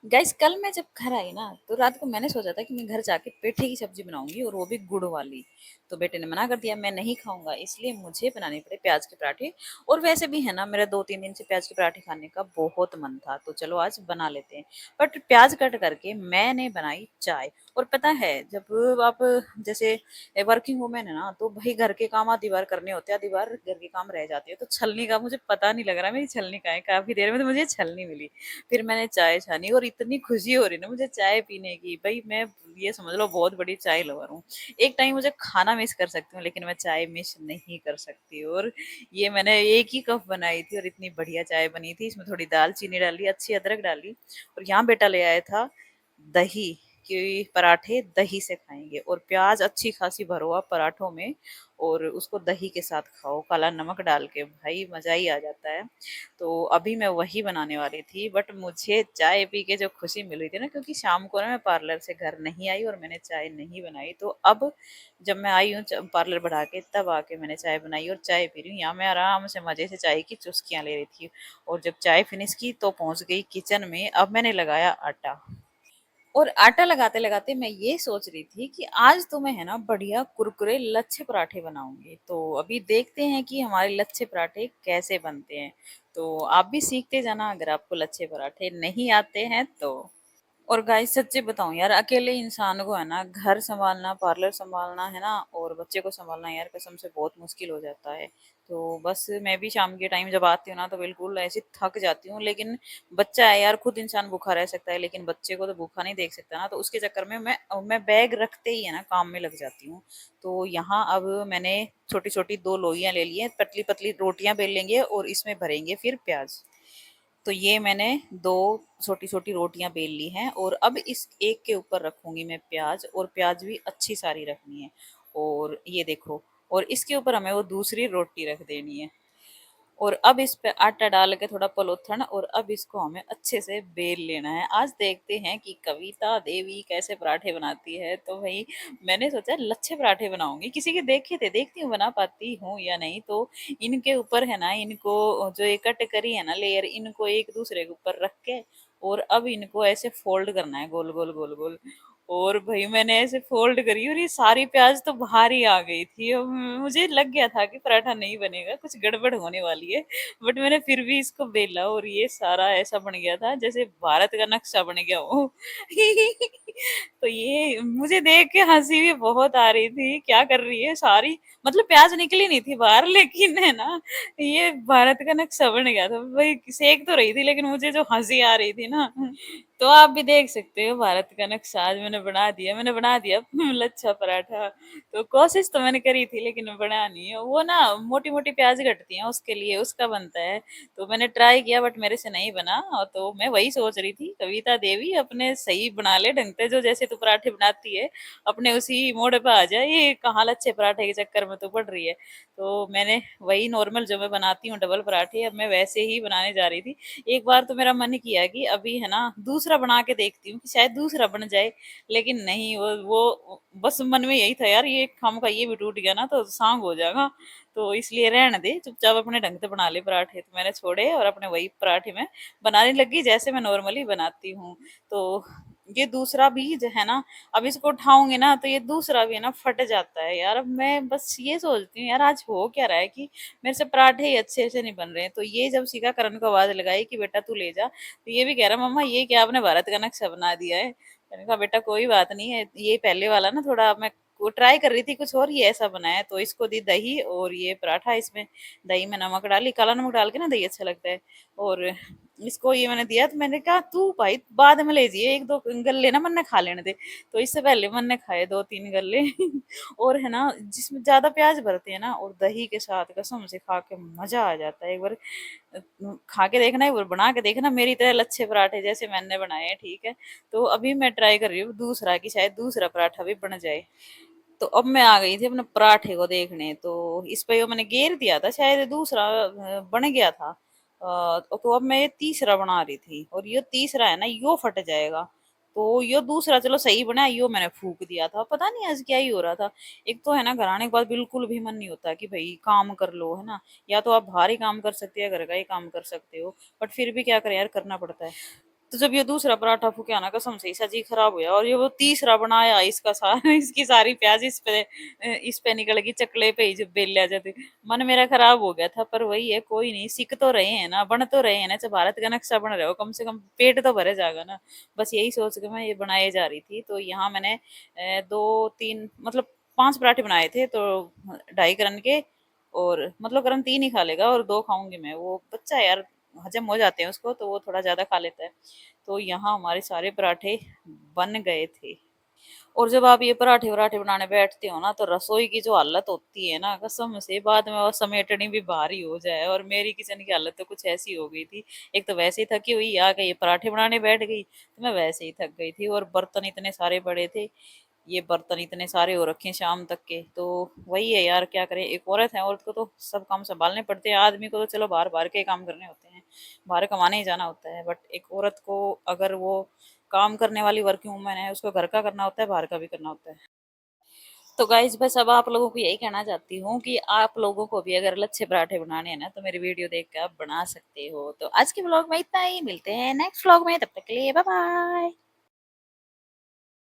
Guys कल मैं जब घर आई ना तो रात को मैंने सोचा था कि मैं घर जाके पेठे की सब्जी बनाऊंगी और वो भी गुड़ वाली। तो बेटे ने मना कर दिया, मैं नहीं खाऊंगा, इसलिए मुझे बनाने पड़े प्याज के पराठे। और वैसे भी है ना, मेरा 2-3 दिन से प्याज के पराठे खाने का बहुत मन था, तो चलो आज बना लेते हैं। बट प्याज कट करके मैंने बनाई चाय। और पता है, जब आप जैसे वर्किंग वूमेन है ना, तो भाई घर के काम आधी बार करने होते हैं, आधी बार घर के काम रह जाते हैं। तो छलनी का मुझे पता नहीं लग रहा मेरी छलनी कहाँ है, काफी देर में तो मुझे छलनी मिली। फिर मैंने चाय छानी और इतनी खुशी हो रही ना मुझे चाय पीने की। भाई मैं, ये समझ लो, बहुत बड़ी चाय लवर हूँ। एक टाइम मुझे खाना मिस कर सकती हूँ, लेकिन मैं चाय मिस नहीं कर सकती। और ये मैंने एक ही कप बनाई थी और इतनी बढ़िया चाय बनी थी। इसमें थोड़ी दाल चीनी डाली, अच्छी अदरक डाली। और यहाँ बेटा ले आया था दही, कि पराठे दही से खाएंगे। और प्याज अच्छी खासी भरो आप पराठों में, और उसको दही के साथ खाओ काला नमक डाल के, भाई मजा ही आ जाता है। तो अभी मैं वही बनाने वाली थी, बट मुझे चाय पी के जो खुशी मिल रही थी ना, क्योंकि शाम को ना मैं पार्लर से घर नहीं आई और मैंने चाय नहीं बनाई। तो अब जब मैं आई हूँ पार्लर बढ़ा के, तब आके मैंने चाय बनाई और चाय पी रही हूँ। यहाँ मैं आराम से मजे से चाय की चुस्कियां ले रही थी। और जब चाय फिनिश की तो पहुंच गई किचन में। अब मैंने लगाया आटा। और आटा लगाते लगाते मैं ये सोच रही थी कि आज तो मैं है ना बढ़िया कुरकुरे लच्छे पराठे बनाऊंगी। तो अभी देखते हैं कि हमारे लच्छे पराठे कैसे बनते हैं। तो आप भी सीखते जाना अगर आपको लच्छे पराठे नहीं आते हैं तो। और गाइस सच्ची बताऊं यार, अकेले इंसान को है ना घर संभालना, पार्लर संभालना है ना, और बच्चे को संभालना यार कसम से बहुत मुश्किल हो जाता है। तो बस मैं भी शाम के टाइम जब आती हूँ ना, तो बिल्कुल ऐसे थक जाती हूँ। लेकिन बच्चा है यार, खुद इंसान भूखा रह सकता है लेकिन बच्चे को तो भूखा नहीं देख सकता ना। तो उसके चक्कर में मैं बैग रखते ही है ना काम में लग जाती हूँ। तो यहाँ अब मैंने छोटी छोटी 2 लोइयां ले ली हैं, पतली पतली रोटियां बेल लेंगे और इसमें भरेंगे फिर प्याज। तो ये मैंने 2 छोटी छोटी रोटियां बेल ली हैं, और अब इस एक के ऊपर रखूंगी मैं प्याज। और प्याज भी अच्छी सारी रखनी है। और ये देखो, और इसके ऊपर हमें वो दूसरी रोटी रख देनी है। और अब इस पे आटा डाल के थोड़ा पलोथन, और अब इसको हमें अच्छे से बेल लेना है। आज देखते हैं कि कविता देवी कैसे पराठे बनाती है। तो भाई मैंने सोचा लच्छे पराठे बनाऊंगी, किसी के देखे थे, देखती हूँ बना पाती हूँ या नहीं। तो इनके ऊपर है ना, इनको जो ये कट करी है ना लेयर, इनको एक दूसरे के ऊपर रख के, और अब इनको ऐसे फोल्ड करना है गोल गोल गोल गोल। और भाई मैंने ऐसे फोल्ड करी और ये सारी प्याज तो बाहर ही आ गई थी। और मुझे लग गया था कि पराठा नहीं बनेगा, कुछ गड़बड़ होने वाली है। बट मैंने फिर भी इसको बेला और ये सारा ऐसा बन गया था जैसे भारत का नक्शा बन गया हो। तो ये मुझे देख के हंसी भी बहुत आ रही थी, क्या कर रही है सारी, मतलब प्याज निकली नहीं थी बाहर, लेकिन है ना ये भारत का नक्शा बन गया था। भाई सेक तो रही थी, लेकिन मुझे जो हंसी आ रही थी ना। तो आप भी देख सकते हो भारत का नक्शा आज मैंने बना दिया लच्छा पराठा। तो कोशिश तो मैंने करी थी, लेकिन बना नहीं है वो ना, मोटी मोटी प्याज कटती हैं उसके लिए, उसका बनता है। तो मैंने ट्राई किया बट मेरे से नहीं बना। और तो मैं वही सोच रही थी, कविता देवी अपने सही बना ले ढंग से, जो जैसे तू पराठे बनाती है अपने उसी मोड़ पे आ जाए, ये कहाँ लच्छे पराठे के चक्कर में तू पड़ रही है। तो मैंने वही नॉर्मल जो मैं बनाती हूँ डबल पराठे, अब मैं वैसे ही बनाने जा रही थी। एक बार तो मेरा मन किया कि अभी है ना दूसरा बना के देखती हूँ कि शायद दूसरा बन जाए। लेकिन नहीं, वो बस मन में यही था यार, ये खाम का ये भी टूट गया ना तो सांग हो जाएगा। तो इसलिए रहने दे, चुपचाप अपने ढंग से बना ले पराठे। तो मैंने छोड़े और अपने वही पराठे में बनाने लगी जैसे मैं नॉर्मली बनाती हूँ। तो ये दूसरा भी जो है ना, अब इसको उठाऊंगी ना तो ये दूसरा भी है ना फट जाता है यार। अब मैं बस ये सोचती हूँ यार, आज हो क्या रहा है कि मेरे से पराठे ही अच्छे से नहीं बन रहे हैं। तो ये जब सीखा, करण को आवाज लगाई कि बेटा तू ले जा, तो ये भी कह रहा मम्मा ये क्या आपने भारत का नक्शा बना दिया है। मैंने कहा बेटा कोई बात नहीं है, ये पहले वाला ना थोड़ा मैं वो ट्राई कर रही थी कुछ और, ये ऐसा बनाया। तो इसको दी दही और ये पराठा, इसमें दही में नमक डाली, काला नमक डाल के ना दही अच्छा लगता है। और इसको ये मैंने दिया, तो मैंने कहा तू भाई बाद में ले जाइए, 1-2 गल्ले ना मन ने खा लेने दे। तो इससे पहले मन ने खाए 2-3 गल्ले। और है ना, जिसमें ज्यादा प्याज भरते हैं ना और दही के साथ, कसम से खा के मजा आ जाता है। एक बार खा के देखना, एक बार बना के देखना मेरी तरह लच्छे पराठे जैसे मैंने बनाए हैं, ठीक है। तो अभी मैं ट्राई कर रही हूँ दूसरा, कि शायद दूसरा पराठा भी बन जाए। तो अब मैं आ गई थी अपने पराठे को देखने। तो इस पे वो मैंने घेर दिया था, शायद दूसरा बन गया था। तो अब मैं ये तीसरा बना रही थी, और ये तीसरा है ना यो फट जाएगा। तो यो दूसरा चलो सही बना, यो मैंने फूक दिया था। पता नहीं आज क्या ही हो रहा था। एक तो है ना घर आने के बाद बिल्कुल भी मन नहीं होता कि भाई काम कर लो, है ना। या तो आप बाहर ही काम कर सकते हैं, घर का ही काम कर सकते हो, बट फिर भी क्या करें यार, करना पड़ता है। तो जब ये दूसरा पराठा फूके ना, कसम से सजी खराब हुआ, और ये वो तीसरा बनाया इसका सारा इसकी सारी प्याज इस पे निकल गई, चकले पे ही जब बेल लिया जाते। मन मेरा खराब हो गया था, पर वही है, कोई नहीं, सीख तो रहे हैं ना, बन तो रहे हैं ना, जब भारत का नक्शा बन रहे हो, कम से कम पेट तो भरे जाएगा ना। बस यही सोच के मैं ये बनाए जा रही थी। तो यहाँ मैंने दो तीन मतलब 5 पराठे बनाए थे, तो 2.5 करण के, और मतलब करण 3 ही खा लेगा और 2 खाऊंगी मैं। वो बच्चा है यार, हजम हो जाते हैं उसको, तो वो थोड़ा ज्यादा खा लेता है। तो यहाँ हमारे सारे पराठे बन गए थे। और जब आप ये पराठे वराठे बनाने बैठते हो ना, तो रसोई की जो हालत होती है ना, कसम से बाद में वो समेटनी भी भारी हो जाए। और मेरी किचन की हालत तो कुछ ऐसी हो गई थी। एक तो वैसे ही थकी हुई आ गई, पराठे बनाने बैठ गई तो मैं वैसे ही थक गई थी, और बर्तन इतने सारे पड़े थे, ये बर्तन इतने सारे हो रखे हैं शाम तक के। तो वही है यार, क्या करें, एक औरत है, औरत को तो सब काम संभालने पड़ते हैं। आदमी को तो चलो बाहर बाहर के काम करने होते हैं, बाहर कमाने ही जाना होता है, बट एक औरत को, अगर वो काम करने वाली वर्किंग वूमेन है, उसको घर का करना होता है, बाहर का भी करना होता है। तो गाइज बस अब आप लोगों को यही कहना चाहती हूँ कि आप लोगों को भी अगर लच्छे पराठे बनाने हैं ना, तो मेरी वीडियो देख कर आप बना सकते हो। तो आज के व्लॉग में इतना ही, मिलते हैं नेक्स्ट व्लॉग में, तब तक के लिए बाय बाय।